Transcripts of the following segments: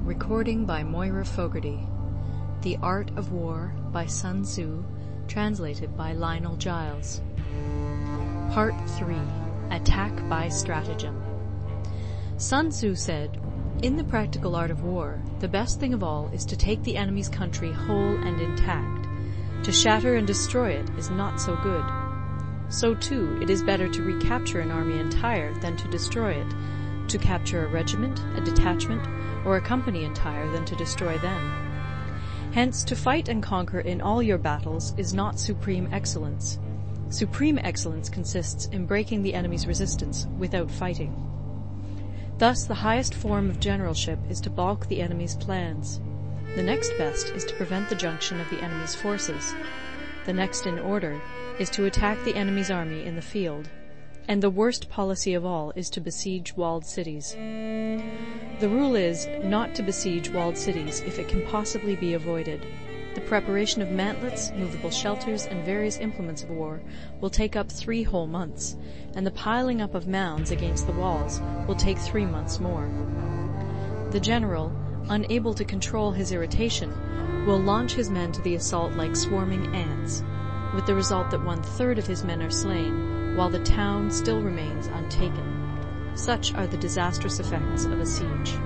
Recording by Moira Fogarty. The Art of War by Sun Tzu, translated by Lionel Giles. Part 3. Attack by Stratagem. Sun Tzu said, "In the practical art of war, the best thing of all is to take the enemy's country whole and intact. To shatter and destroy it is not so good. So too, it is better to recapture an army entire than to destroy it, to capture a regiment, a detachment, or a company entire than to destroy them. Hence, to fight and conquer in all your battles is not supreme excellence. Supreme excellence consists in breaking the enemy's resistance without fighting. Thus, the highest form of generalship is to balk the enemy's plans. The next best is to prevent the junction of the enemy's forces. The next in order is to attack the enemy's army in the field. And the worst policy of all is to besiege walled cities. The rule is not to besiege walled cities if it can possibly be avoided. The preparation of mantlets, movable shelters, and various implements of war will take up 3 whole months, and the piling up of mounds against the walls will take 3 months more. The general, unable to control his irritation, will launch his men to the assault like swarming ants, with the result that 1/3 of his men are slain, while the town still remains untaken. Such are the disastrous effects of a siege.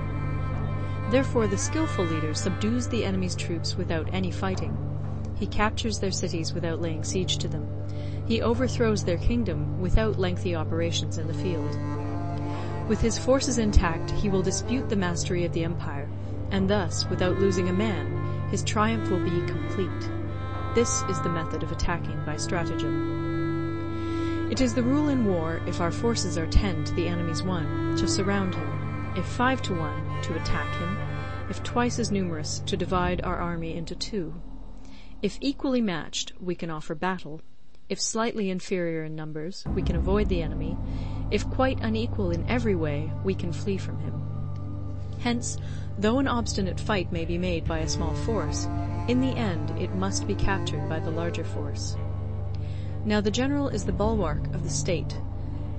Therefore the skillful leader subdues the enemy's troops without any fighting. He captures their cities without laying siege to them. He overthrows their kingdom without lengthy operations in the field. With his forces intact, he will dispute the mastery of the empire, and thus, without losing a man, his triumph will be complete. This is the method of attacking by stratagem. It is the rule in war, if our forces are 10 to the enemy's 1, to surround him; if 5 to 1, to attack him; if twice as numerous, to divide our army into 2. If equally matched, we can offer battle; if slightly inferior in numbers, we can avoid the enemy; if quite unequal in every way, we can flee from him. Hence, though an obstinate fight may be made by a small force, in the end it must be captured by the larger force. Now the general is the bulwark of the state.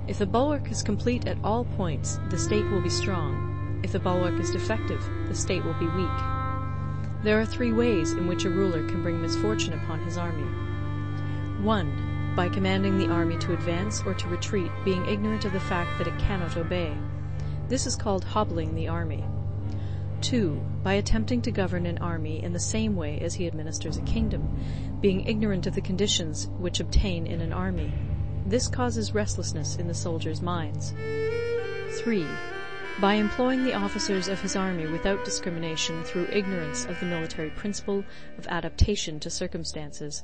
If the bulwark is complete at all points, the state will be strong. If the bulwark is defective, the state will be weak. There are 3 ways in which a ruler can bring misfortune upon his army. 1. By commanding the army to advance or to retreat, being ignorant of the fact that it cannot obey. This is called hobbling the army. 2. By attempting to govern an army in the same way as he administers a kingdom, being ignorant of the conditions which obtain in an army. This causes restlessness in the soldiers' minds. 3. By employing the officers of his army without discrimination through ignorance of the military principle of adaptation to circumstances.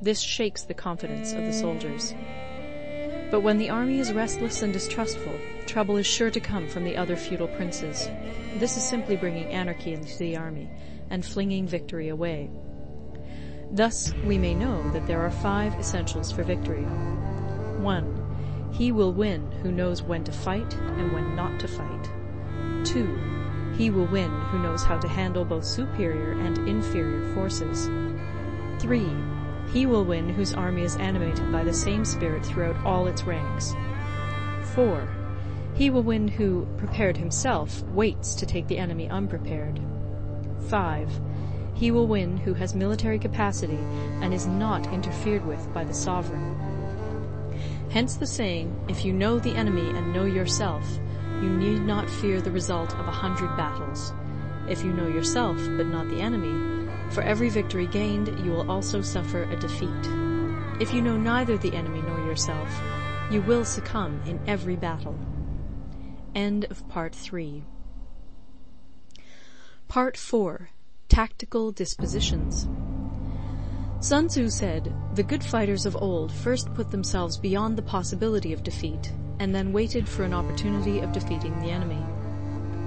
This shakes the confidence of the soldiers. But when the army is restless and distrustful, trouble is sure to come from the other feudal princes. This is simply bringing anarchy into the army and flinging victory away. Thus we may know that there are 5 essentials for victory. 1. He will win who knows when to fight and when not to fight. 2. He will win who knows how to handle both superior and inferior forces. 3. He will win whose army is animated by the same spirit throughout all its ranks. 4. He will win who, prepared himself, waits to take the enemy unprepared. 5. He will win who has military capacity and is not interfered with by the sovereign. Hence the saying, if you know the enemy and know yourself, you need not fear the result of 100 battles. If you know yourself, but not the enemy, for every victory gained you will also suffer a defeat. If you know neither the enemy nor yourself, you will succumb in every battle. End of Part 3. Part 4. Tactical Dispositions. Sun Tzu said, "The good fighters of old first put themselves beyond the possibility of defeat, and then waited for an opportunity of defeating the enemy.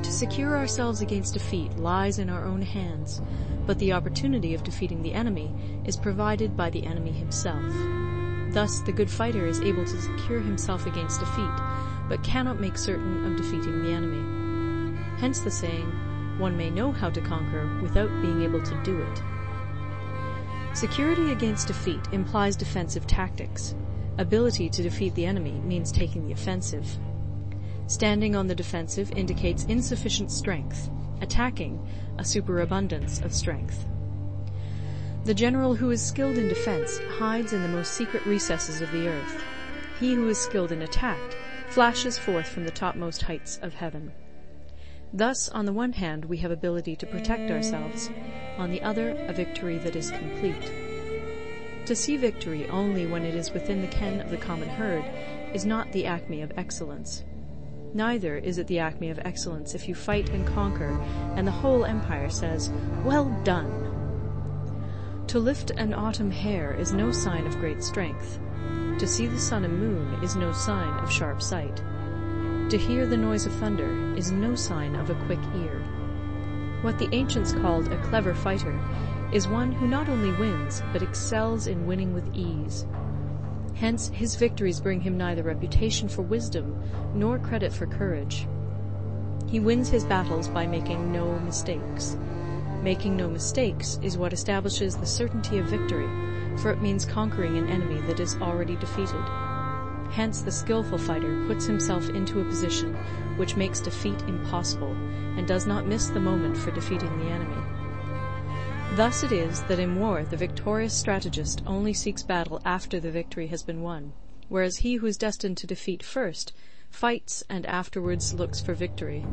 To secure ourselves against defeat lies in our own hands, but the opportunity of defeating the enemy is provided by the enemy himself. Thus the good fighter is able to secure himself against defeat, but cannot make certain of defeating the enemy. Hence the saying, one may know how to conquer without being able to do it." Security against defeat implies defensive tactics. Ability to defeat the enemy means taking the offensive. Standing on the defensive indicates insufficient strength, attacking a superabundance of strength. The general who is skilled in defense hides in the most secret recesses of the earth. He who is skilled in attack flashes forth from the topmost heights of heaven. Thus, on the one hand, we have ability to protect ourselves, on the other, a victory that is complete. To see victory only when it is within the ken of the common herd is not the acme of excellence. Neither is it the acme of excellence if you fight and conquer, and the whole empire says, "Well done!" To lift an autumn hair is no sign of great strength. To see the sun and moon is no sign of sharp sight. To hear the noise of thunder is no sign of a quick ear. What the ancients called a clever fighter is one who not only wins, but excels in winning with ease. Hence his victories bring him neither reputation for wisdom nor credit for courage. He wins his battles by making no mistakes. Making no mistakes is what establishes the certainty of victory, for it means conquering an enemy that is already defeated. Hence the skillful fighter puts himself into a position which makes defeat impossible, and does not miss the moment for defeating the enemy. Thus it is that in war the victorious strategist only seeks battle after the victory has been won, whereas he who is destined to defeat first fights and afterwards looks for victory.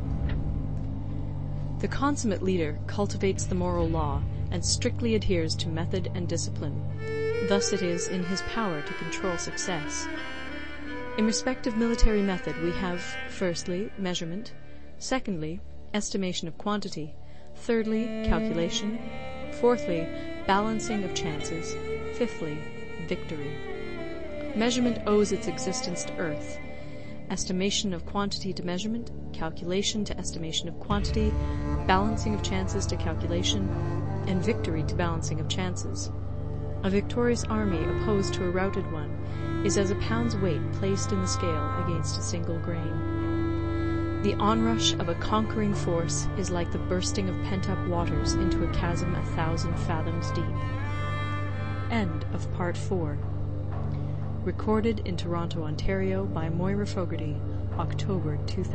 The consummate leader cultivates the moral law and strictly adheres to method and discipline. Thus it is in his power to control success. In respect of military method we have, firstly, measurement, secondly, estimation of quantity, thirdly, calculation, fourthly, balancing of chances, fifthly, victory. Measurement owes its existence to earth, estimation of quantity to measurement, calculation to estimation of quantity, balancing of chances to calculation, and victory to balancing of chances. A victorious army opposed to a routed one is as a pound's weight placed in the scale against a single grain. The onrush of a conquering force is like the bursting of pent-up waters into a chasm 1,000 fathoms deep. End of Part 4. Recorded in Toronto, Ontario by Moira Fogarty, October 2000.